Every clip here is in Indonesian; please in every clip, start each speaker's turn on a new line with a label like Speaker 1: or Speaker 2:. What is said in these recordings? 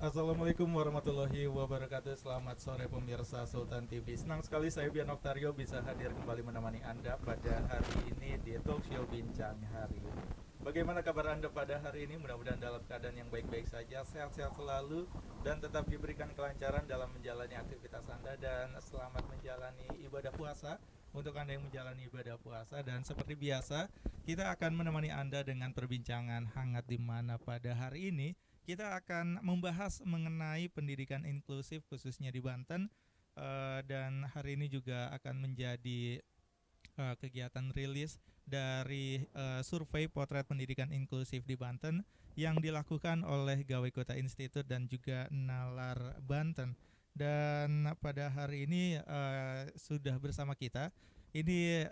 Speaker 1: Assalamualaikum warahmatullahi wabarakatuh. Selamat sore pemirsa Sultan TV. Senang sekali saya Bian Oktario bisa hadir kembali menemani Anda pada hari ini di Talk Show Bincang Hari ini. Bagaimana kabar Anda pada hari ini? Mudah-mudahan dalam keadaan yang baik-baik saja, sehat-sehat selalu, dan tetap diberikan kelancaran dalam menjalani aktivitas Anda. Dan selamat menjalani ibadah puasa untuk Anda yang menjalani ibadah puasa. Dan seperti biasa, kita akan menemani Anda dengan perbincangan hangat di mana pada hari ini kita akan membahas mengenai pendidikan inklusif khususnya di Banten. Dan hari ini juga akan menjadi kegiatan rilis dari survei potret pendidikan inklusif di Banten yang dilakukan oleh Gawe Kota Institute dan juga Nalar Banten. Dan pada hari ini sudah bersama kita ini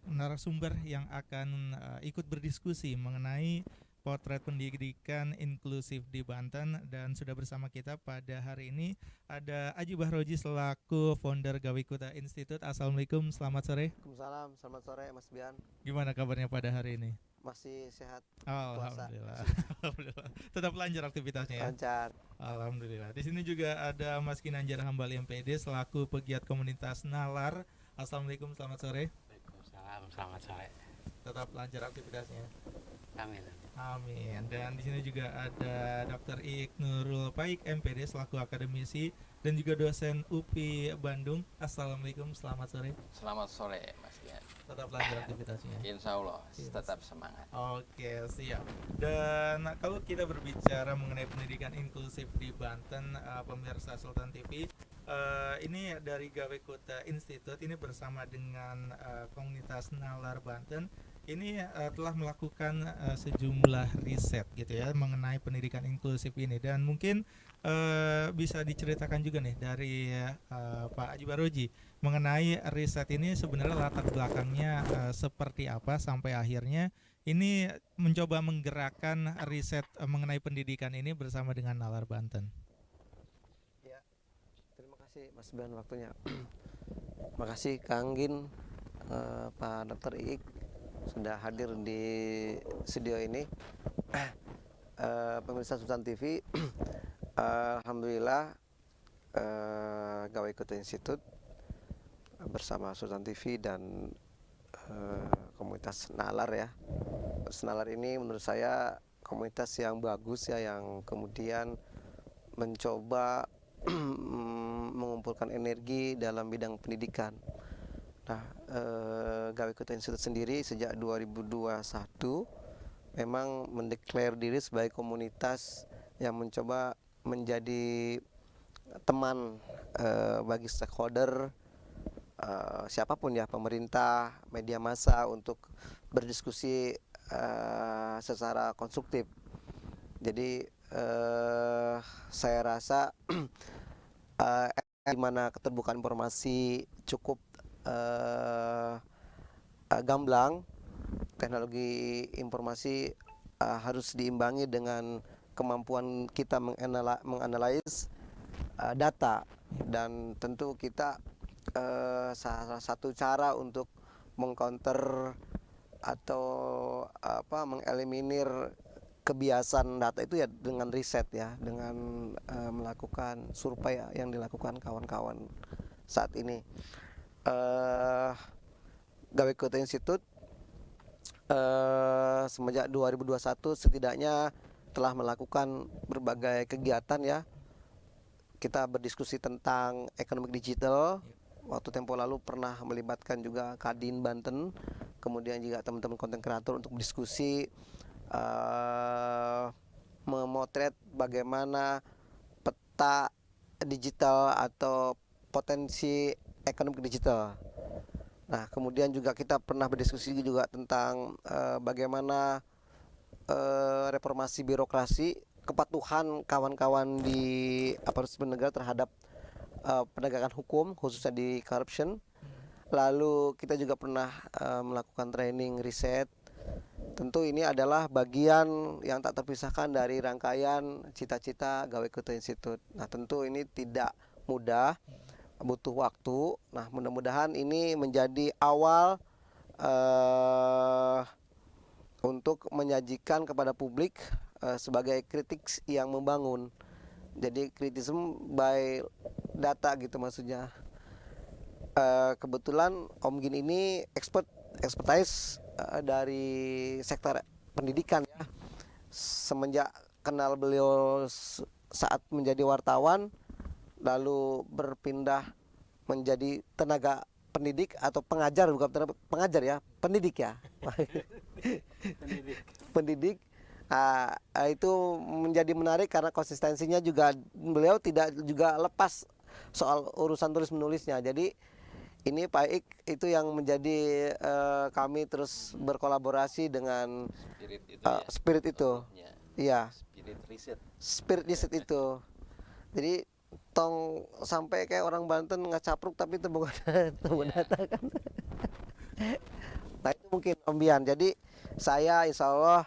Speaker 1: narasumber yang akan ikut berdiskusi mengenai potret pendidikan inklusif di Banten. Dan sudah bersama kita pada hari ini ada Aji Bahroji selaku founder Gawe Kota Institute. Assalamualaikum, selamat sore.
Speaker 2: Waalaikumsalam, selamat sore Mas Bian.
Speaker 1: Gimana kabarnya pada hari ini?
Speaker 2: Masih sehat, puasa
Speaker 1: Alhamdulillah.
Speaker 2: masih
Speaker 1: Alhamdulillah. Tetap lancar aktivitasnya ya.
Speaker 2: lancar.
Speaker 1: Alhamdulillah. Di sini juga ada Mas Kinanjar Hambali MPD selaku pegiat komunitas Nalar. Assalamualaikum, selamat sore.
Speaker 3: Waalaikumsalam, selamat sore.
Speaker 1: Tetap lancar aktivitasnya.
Speaker 3: Amin.
Speaker 1: Amin. Dan di sini juga ada Dr. Ik Nurul Paik MPD selaku akademisi dan juga dosen UPI Bandung. Assalamualaikum, selamat sore.
Speaker 3: Selamat sore, Mas Dian.
Speaker 1: Tetap lancar aktivitasnya.
Speaker 3: Insya Allah tetap semangat.
Speaker 1: Oke, siap. Dan kalau kita berbicara mengenai pendidikan inklusif di Banten, pemirsa Sultan TV, ini dari Gawe Kota Institute ini bersama dengan komunitas Nalar Banten ini telah melakukan sejumlah riset gitu ya mengenai pendidikan inklusif ini. Dan mungkin bisa diceritakan juga nih dari Pak Aji Baroji mengenai riset ini sebenarnya latar belakangnya seperti apa sampai akhirnya ini mencoba menggerakkan riset mengenai pendidikan ini bersama dengan Nalar Banten.
Speaker 2: Ya, terima kasih Mas Bian waktunya. Makasih Kang Gin, Pak Dr. Iik sudah hadir di studio ini. Pemirsa Sultan TV, alhamdulillah Gawe Kota Institute bersama Sultan TV dan komunitas Nalar ya. Nalar ini menurut saya komunitas yang bagus ya, yang kemudian mencoba mengumpulkan energi dalam bidang pendidikan. Nah, Gawe Kota Institute sendiri sejak 2021 memang mendeklar diri sebagai komunitas yang mencoba menjadi teman bagi stakeholder, siapapun ya, pemerintah, media massa, untuk berdiskusi secara konstruktif. Jadi saya rasa di mana keterbukaan informasi cukup gamblang, teknologi informasi harus diimbangi dengan kemampuan kita menganalisis data. Dan tentu kita salah satu cara untuk mengcounter atau mengeliminir kebiasaan data itu ya dengan riset ya, dengan melakukan survei yang dilakukan kawan-kawan saat ini. Gawe Kota Institute semenjak 2021 setidaknya telah melakukan berbagai kegiatan ya. Kita berdiskusi tentang ekonomi digital. Waktu tempo lalu pernah melibatkan juga Kadin Banten, kemudian juga teman-teman konten kreator untuk berdiskusi memotret bagaimana peta digital atau potensi ekonomi digital. Nah, kemudian juga kita pernah berdiskusi juga tentang bagaimana reformasi birokrasi, kepatuhan kawan-kawan di aparatur sipil negara terhadap penegakan hukum khususnya di corruption. Lalu kita juga pernah melakukan training riset. Tentu ini adalah bagian yang tak terpisahkan dari rangkaian cita-cita Gawe Kota Institute. Nah, tentu ini tidak mudah, butuh waktu. Nah, mudah-mudahan ini menjadi awal untuk menyajikan kepada publik sebagai kritik yang membangun. Jadi criticism by data gitu maksudnya. Kebetulan Om Gin ini expertise dari sektor pendidikan ya. Semenjak kenal beliau saat menjadi wartawan, lalu berpindah menjadi tenaga pendidik atau pengajar, bukan pengajar ya, pendidik ya. Pendidik. Itu menjadi menarik karena konsistensinya juga, beliau tidak juga lepas soal urusan tulis menulisnya. Jadi ini Pak Ik itu yang menjadi kami terus berkolaborasi dengan
Speaker 3: Spirit itu
Speaker 2: spirit itu.
Speaker 3: ya.
Speaker 2: Iya,
Speaker 3: Spirit riset.
Speaker 2: spirit riset itu. Jadi tong sampai kayak orang Banten ngacapruk tapi itu bukan data kan. Nah itu mungkin Om Bian. Jadi saya insya Allah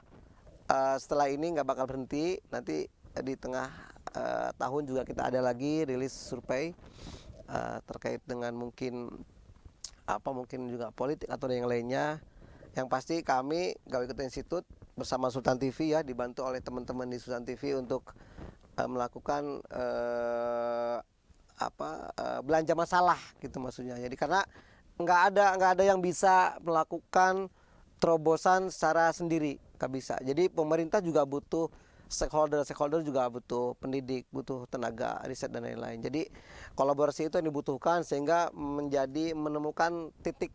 Speaker 2: setelah ini nggak bakal berhenti. Nanti di tengah tahun juga kita ada lagi rilis survei terkait dengan mungkin juga politik atau yang lainnya. Yang pasti kami Gawe Kota Institut bersama Sultan TV ya, dibantu oleh teman-teman di Sultan TV untuk melakukan belanja masalah gitu maksudnya. Jadi karena nggak ada yang bisa melakukan terobosan secara sendiri, nggak bisa. Jadi pemerintah juga butuh stakeholder juga butuh pendidik, butuh tenaga riset dan lain-lain. Jadi kolaborasi itu yang dibutuhkan sehingga menemukan titik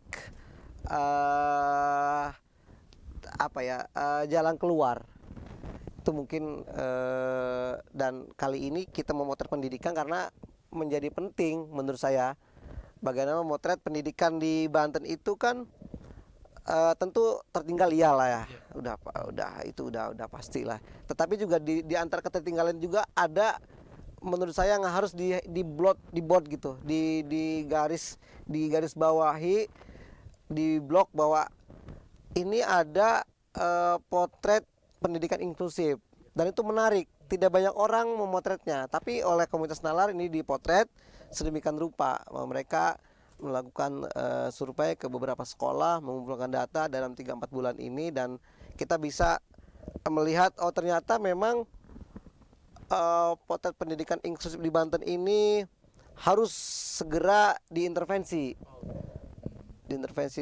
Speaker 2: jalan keluar. Itu mungkin dan kali ini kita memotret pendidikan karena menjadi penting menurut saya. Bagaimana memotret pendidikan di Banten itu kan tentu tertinggal iyalah ya. Udah pastilah. Tetapi juga di antara ketertinggalan juga ada menurut saya yang harus di board gitu, di garis bawahi, di blok bahwa ini ada potret pendidikan inklusif dan itu menarik. Tidak banyak orang memotretnya, tapi oleh komunitas nalar ini dipotret sedemikian rupa. Mereka melakukan survei ke beberapa sekolah, mengumpulkan data dalam 3-4 bulan ini, dan kita bisa melihat ternyata memang potret pendidikan inklusif di Banten ini harus segera diintervensi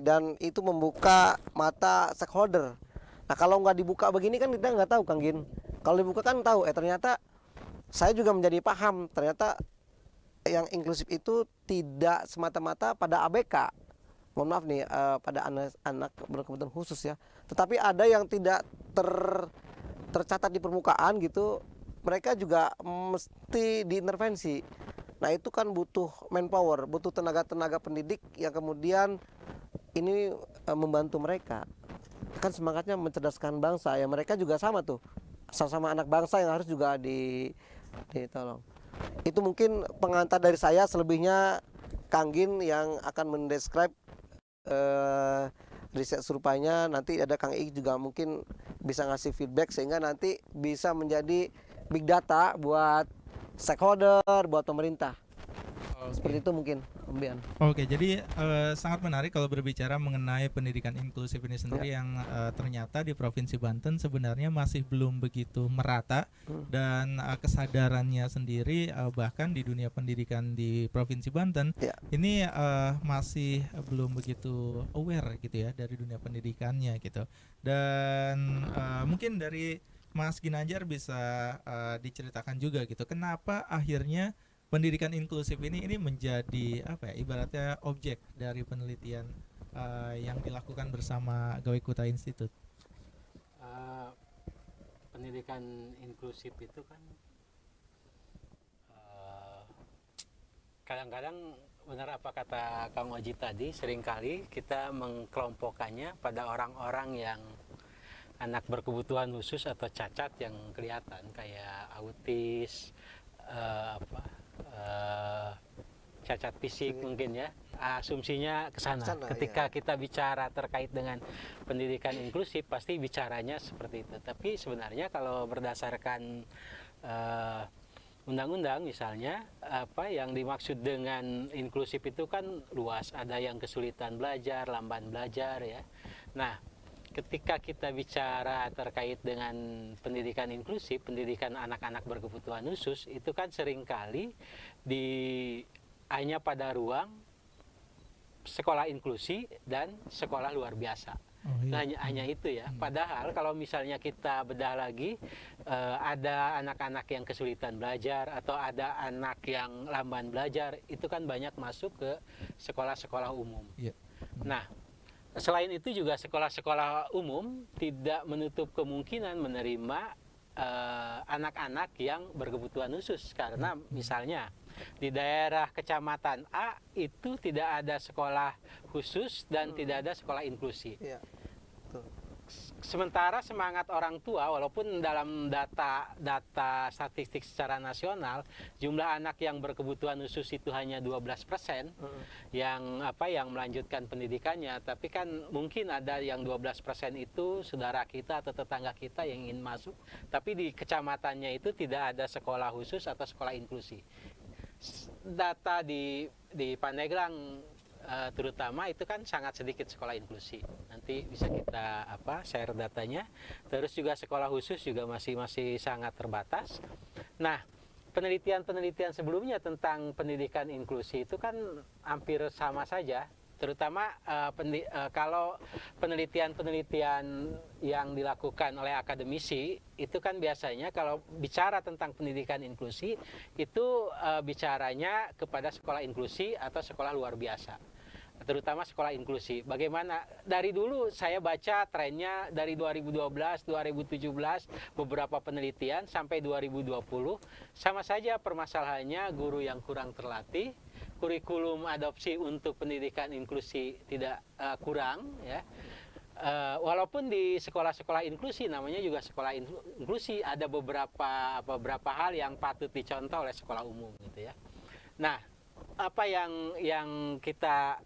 Speaker 2: dan itu membuka mata stakeholder. Nah kalau nggak dibuka begini kan kita nggak tahu Kang Gin. Kalau dibuka kan tahu, ternyata saya juga menjadi paham, ternyata yang inklusif itu tidak semata-mata pada ABK. Mohon maaf nih, pada anak berkebutuhan khusus ya. Tetapi ada yang tidak tercatat di permukaan gitu, mereka juga mesti diintervensi. Nah itu kan butuh manpower, butuh tenaga pendidik yang kemudian ini membantu mereka. Kan semangatnya mencerdaskan bangsa ya, mereka juga sama tuh, sama-sama anak bangsa yang harus juga ditolong. Itu mungkin pengantar dari saya, selebihnya Kang Gin yang akan mendescribe riset surupanya. Nanti ada Kang Ik juga mungkin bisa ngasih feedback sehingga nanti bisa menjadi big data buat stakeholder, buat pemerintah. Seperti itu mungkin Om Bian.
Speaker 1: Oke, jadi sangat menarik kalau berbicara mengenai pendidikan inklusif ini sendiri yang ternyata di Provinsi Banten sebenarnya masih belum begitu merata dan kesadarannya sendiri bahkan di dunia pendidikan di Provinsi Banten ini masih belum begitu aware gitu ya dari dunia pendidikannya gitu. Dan mungkin dari Mas Ginanjar bisa diceritakan juga gitu, kenapa akhirnya pendidikan inklusif ini menjadi ibaratnya objek dari penelitian yang dilakukan bersama Gawe Kota Institut.
Speaker 4: Pendidikan inklusif itu kan kadang-kadang benar apa kata Kang Oji tadi, seringkali kita mengkelompokkannya pada orang-orang yang anak berkebutuhan khusus atau cacat yang kelihatan kayak autis, cacat fisik mungkin ya, asumsinya ke sana. Ketika kita bicara terkait dengan pendidikan inklusif pasti bicaranya seperti itu. Tapi sebenarnya kalau berdasarkan undang-undang misalnya, apa yang dimaksud dengan inklusif itu kan luas. Ada yang kesulitan belajar, lamban belajar ya. Nah, ketika kita bicara terkait dengan pendidikan inklusif, pendidikan anak-anak berkebutuhan khusus, itu kan seringkali di hanya pada ruang sekolah inklusi dan sekolah luar biasa.
Speaker 1: Oh, iya.
Speaker 4: Hanya itu ya. Padahal kalau misalnya kita bedah lagi, ada anak-anak yang kesulitan belajar atau ada anak yang lamban belajar, itu kan banyak masuk ke sekolah-sekolah umum.
Speaker 1: Iya.
Speaker 4: Nah, selain itu juga sekolah-sekolah umum tidak menutup kemungkinan menerima anak-anak yang berkebutuhan khusus, karena misalnya di daerah kecamatan A itu tidak ada sekolah khusus dan tidak ada sekolah inklusi.
Speaker 2: Iya. Betul.
Speaker 4: Sementara semangat orang tua, walaupun dalam data statistik secara nasional jumlah anak yang berkebutuhan khusus itu hanya 12% yang melanjutkan pendidikannya, tapi kan mungkin ada yang 12% itu saudara kita atau tetangga kita yang ingin masuk, tapi di kecamatannya itu tidak ada sekolah khusus atau sekolah inklusi. Data di Pandeglang terutama itu kan sangat sedikit sekolah inklusi. Nanti bisa kita share datanya. Terus juga sekolah khusus juga masih sangat terbatas. Nah, penelitian sebelumnya tentang pendidikan inklusi itu kan hampir sama saja. Terutama kalau penelitian yang dilakukan oleh akademisi itu kan biasanya kalau bicara tentang pendidikan inklusi itu bicaranya kepada sekolah inklusi atau sekolah luar biasa, terutama sekolah inklusi. Bagaimana dari dulu saya baca trennya dari 2012, 2017 beberapa penelitian sampai 2020 sama saja permasalahannya guru yang kurang terlatih, kurikulum adopsi untuk pendidikan inklusi tidak kurang ya. Walaupun di sekolah-sekolah inklusi namanya juga sekolah inklusi, ada beberapa hal yang patut dicontoh oleh sekolah umum gitu ya. Nah, apa yang kita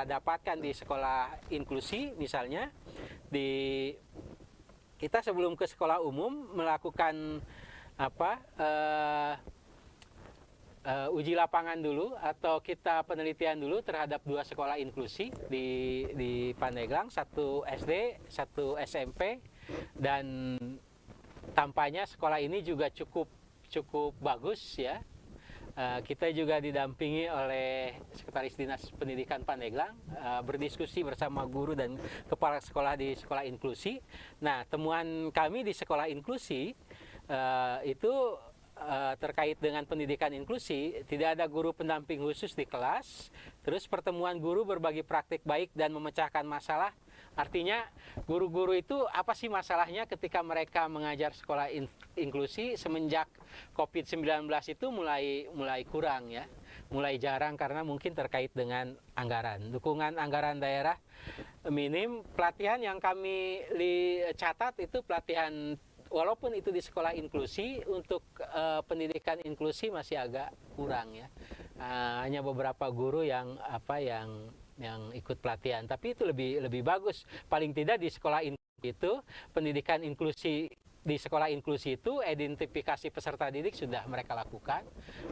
Speaker 4: dapatkan di sekolah inklusi misalnya, kita sebelum ke sekolah umum melakukan uji lapangan dulu atau kita penelitian dulu terhadap 2 sekolah inklusi di Pandeglang, 1 SD, 1 SMP, dan tampaknya sekolah ini juga cukup bagus ya. Kita juga didampingi oleh Sekretaris Dinas Pendidikan Pandeglang, berdiskusi bersama guru dan kepala sekolah di sekolah inklusi. Nah, temuan kami di sekolah inklusi itu terkait dengan pendidikan inklusi, tidak ada guru pendamping khusus di kelas, terus pertemuan guru berbagi praktik baik dan memecahkan masalah. Artinya guru-guru itu apa sih masalahnya ketika mereka mengajar sekolah inklusi semenjak COVID-19 itu mulai kurang ya, mulai jarang karena mungkin terkait dengan anggaran, dukungan anggaran daerah minim. Pelatihan yang kami catat itu pelatihan, walaupun itu di sekolah inklusi, untuk pendidikan inklusi masih agak kurang ya. Hanya beberapa guru yang ikut pelatihan, tapi itu lebih bagus. Paling tidak di sekolah inklusi itu, pendidikan inklusi di sekolah inklusi itu identifikasi peserta didik sudah mereka lakukan.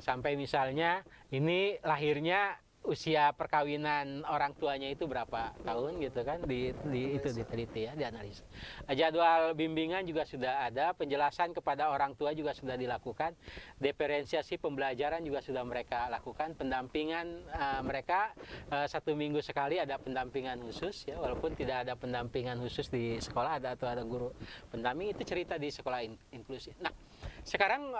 Speaker 4: Sampai misalnya ini lahirnya usia perkawinan orang tuanya itu berapa tahun gitu kan, itu diteliti ya, dianalisa. Jadwal bimbingan juga sudah ada, penjelasan kepada orang tua juga sudah dilakukan, diferensiasi pembelajaran juga sudah mereka lakukan, pendampingan mereka 1 minggu sekali ada pendampingan khusus ya, walaupun tidak ada pendampingan khusus di sekolah atau ada guru pendamping, itu cerita di sekolah inklusi. Nah, sekarang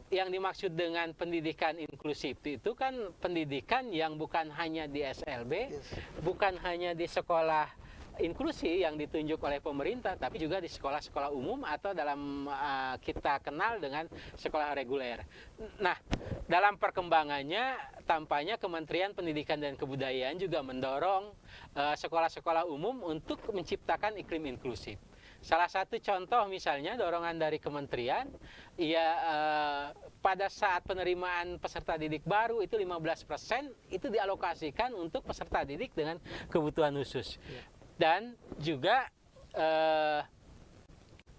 Speaker 4: yang dimaksud dengan pendidikan inklusif itu kan pendidikan yang bukan hanya di SLB, bukan hanya di sekolah inklusi yang ditunjuk oleh pemerintah, tapi juga di sekolah-sekolah umum atau dalam kita kenal dengan sekolah reguler. Nah, dalam perkembangannya tampaknya Kementerian Pendidikan dan Kebudayaan juga mendorong sekolah-sekolah umum untuk menciptakan iklim inklusif. Salah satu contoh misalnya dorongan dari kementerian, pada saat penerimaan peserta didik baru itu 15% itu dialokasikan untuk peserta didik dengan kebutuhan khusus. Dan juga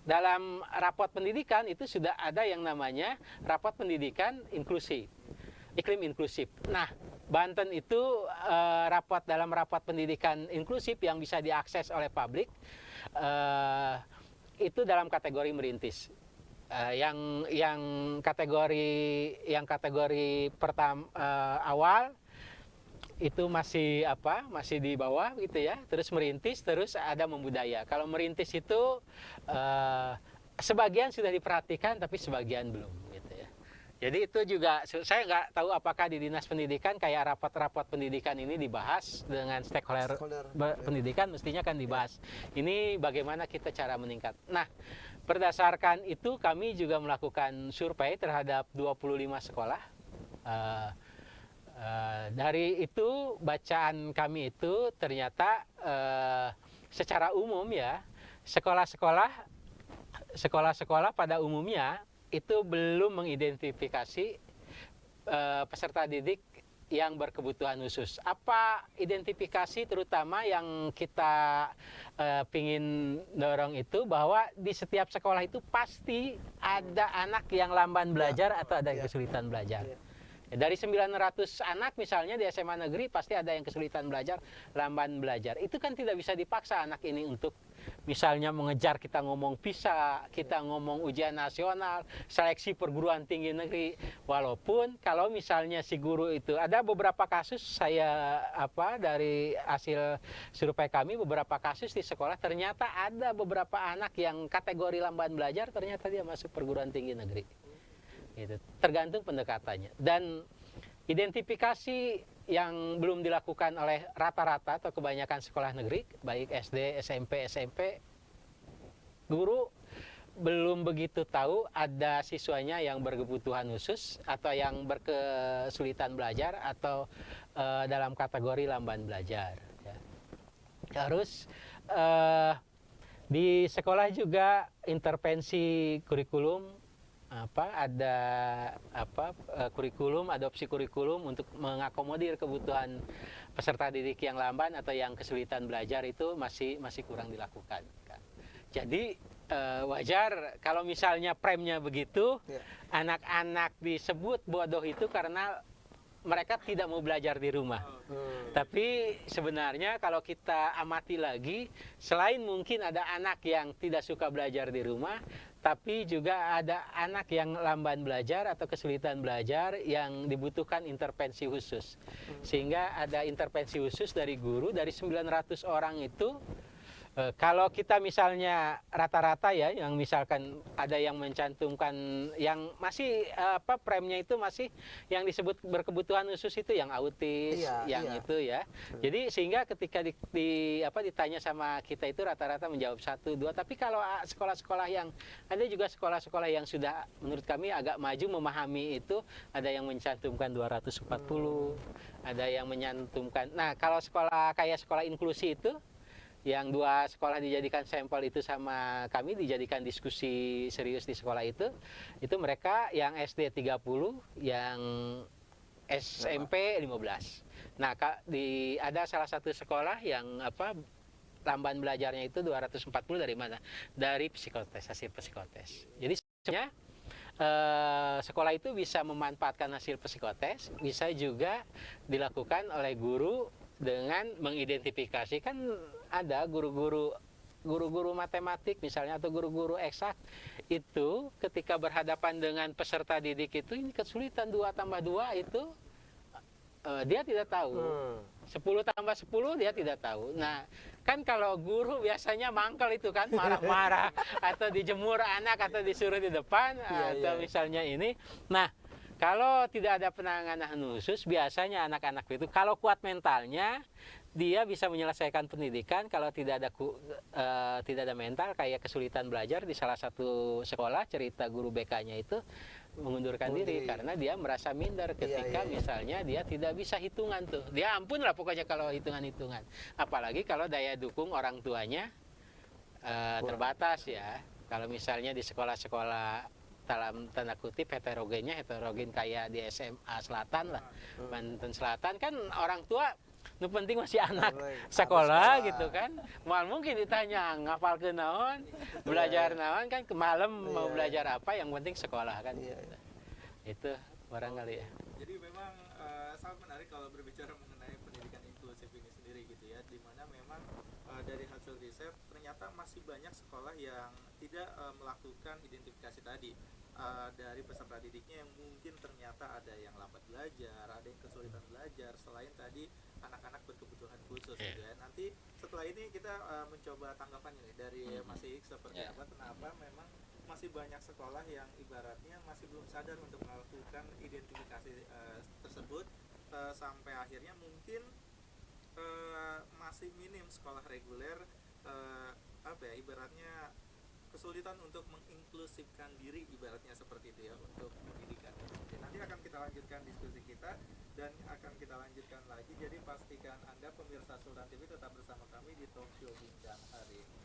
Speaker 4: dalam rapot pendidikan itu sudah ada yang namanya rapot pendidikan inklusi, iklim inklusif. Nah, Banten itu dalam rapat pendidikan inklusif yang bisa diakses oleh publik, itu dalam kategori merintis. Yang kategori pertama awal itu masih di bawah gitu ya, terus merintis, terus ada membudaya. Kalau merintis itu sebagian sudah diperhatikan tapi sebagian belum gitu ya. Jadi itu juga saya nggak tahu apakah di Dinas Pendidikan kayak rapat-rapat pendidikan ini dibahas dengan stakeholder pendidikan, mestinya kan dibahas. Ini bagaimana kita cara meningkat. Nah, berdasarkan itu kami juga melakukan survei terhadap 25 sekolah. Dari itu bacaan kami itu ternyata secara umum ya, sekolah-sekolah pada umumnya itu belum mengidentifikasi peserta didik yang berkebutuhan khusus. Apa identifikasi terutama yang kita pingin dorong itu bahwa di setiap sekolah itu pasti ada anak yang lamban belajar atau ada yang kesulitan belajar. Dari 900 anak misalnya di SMA negeri pasti ada yang kesulitan belajar, lamban belajar. Itu kan tidak bisa dipaksa anak ini untuk misalnya mengejar, kita ngomong PISA, kita ngomong ujian nasional, seleksi perguruan tinggi negeri. Walaupun kalau misalnya si guru itu, ada beberapa kasus dari hasil survei kami, beberapa kasus di sekolah ternyata ada beberapa anak yang kategori lamban belajar ternyata dia masuk perguruan tinggi negeri. Gitu. Tergantung pendekatannya. Dan identifikasi yang belum dilakukan oleh rata-rata atau kebanyakan sekolah negeri, baik SD, SMP, guru belum begitu tahu ada siswanya yang berkebutuhan khusus atau yang berkesulitan belajar atau dalam kategori lamban belajar. Ya. Terus di sekolah juga intervensi kurikulum, kurikulum, adopsi kurikulum untuk mengakomodir kebutuhan peserta didik yang lamban atau yang kesulitan belajar itu masih kurang dilakukan. Jadi wajar kalau misalnya premnya begitu, anak-anak disebut bodoh itu karena mereka tidak mau belajar di rumah. Tapi sebenarnya kalau kita amati lagi, selain mungkin ada anak yang tidak suka belajar di rumah, tapi juga ada anak yang lamban belajar atau kesulitan belajar yang dibutuhkan intervensi khusus. Sehingga ada intervensi khusus dari guru, dari 900 orang itu. Kalau kita misalnya rata-rata ya, yang misalkan ada yang mencantumkan yang masih premnya itu masih yang disebut berkebutuhan khusus itu yang autis, itu ya. Jadi sehingga ketika ditanya sama kita itu rata-rata menjawab 1, 2. Tapi kalau sekolah-sekolah yang ada juga sekolah-sekolah yang sudah menurut kami agak maju memahami itu, ada yang mencantumkan 240, ada yang menyantumkan. Nah, kalau kayak sekolah inklusi itu yang 2 sekolah dijadikan sampel itu sama kami dijadikan diskusi serius di sekolah itu mereka yang SD 30, yang SMP 15. Nah, ada salah satu sekolah yang lamban belajarnya itu 240 dari mana? Dari psikotes, hasil psikotes. Jadi sebenarnya sekolah itu bisa memanfaatkan hasil psikotes, bisa juga dilakukan oleh guru dengan mengidentifikasi. Kan ada guru-guru matematik misalnya atau guru-guru eksak itu ketika berhadapan dengan peserta didik itu ini kesulitan 2 tambah 2 itu dia tidak tahu. 10 tambah 10 dia tidak tahu. Nah, kan kalau guru biasanya mangkel itu kan, marah-marah atau dijemur anak atau disuruh di depan atau misalnya ini. Nah, kalau tidak ada penanganan khusus, biasanya anak-anak itu kalau kuat mentalnya, dia bisa menyelesaikan pendidikan. Kalau tidak ada mental, kayak kesulitan belajar di salah satu sekolah, cerita guru BK-nya itu mengundurkan diri karena dia merasa minder ketika misalnya dia tidak bisa hitungan tuh. Dia ampun lah pokoknya kalau hitungan-hitungan. Apalagi kalau daya dukung orang tuanya terbatas ya. Kalau misalnya di sekolah-sekolah dalam tanda kutip heterogen kayak di SMA Selatan lah, Banten Selatan kan orang tua nu penting masih anak sekolah gitu kan. Mal mungkin ditanya ngapal ke naon, belajar naon kan ke malam mau belajar apa, yang penting sekolah kan. Itu barangkali ya.
Speaker 1: Jadi memang sangat menarik kalau berbicara mengenai pendidikan inklusif ini sendiri gitu ya, dimana memang dari hasil riset ternyata masih banyak sekolah yang tidak melakukan identifikasi tadi dari peserta didiknya, yang mungkin ternyata ada yang lambat belajar, ada yang kesulitan belajar, selain tadi anak-anak berkebutuhan khusus gitu ya. Nanti setelah ini kita mencoba tanggapan ini dari Mas Iik seperti apa, kenapa memang masih banyak sekolah yang ibaratnya masih belum sadar untuk melakukan identifikasi tersebut, sampai akhirnya mungkin masih minim sekolah reguler apa ya, ibaratnya kesulitan untuk menginklusifkan diri, ibaratnya seperti itu ya, untuk pendidikan itu sendiri. Nanti akan kita lanjutkan diskusi kita dan akan kita lanjutkan lagi, jadi pastikan Anda pemirsa Sultan TV tetap bersama kami di Talk Show Bincang Hari.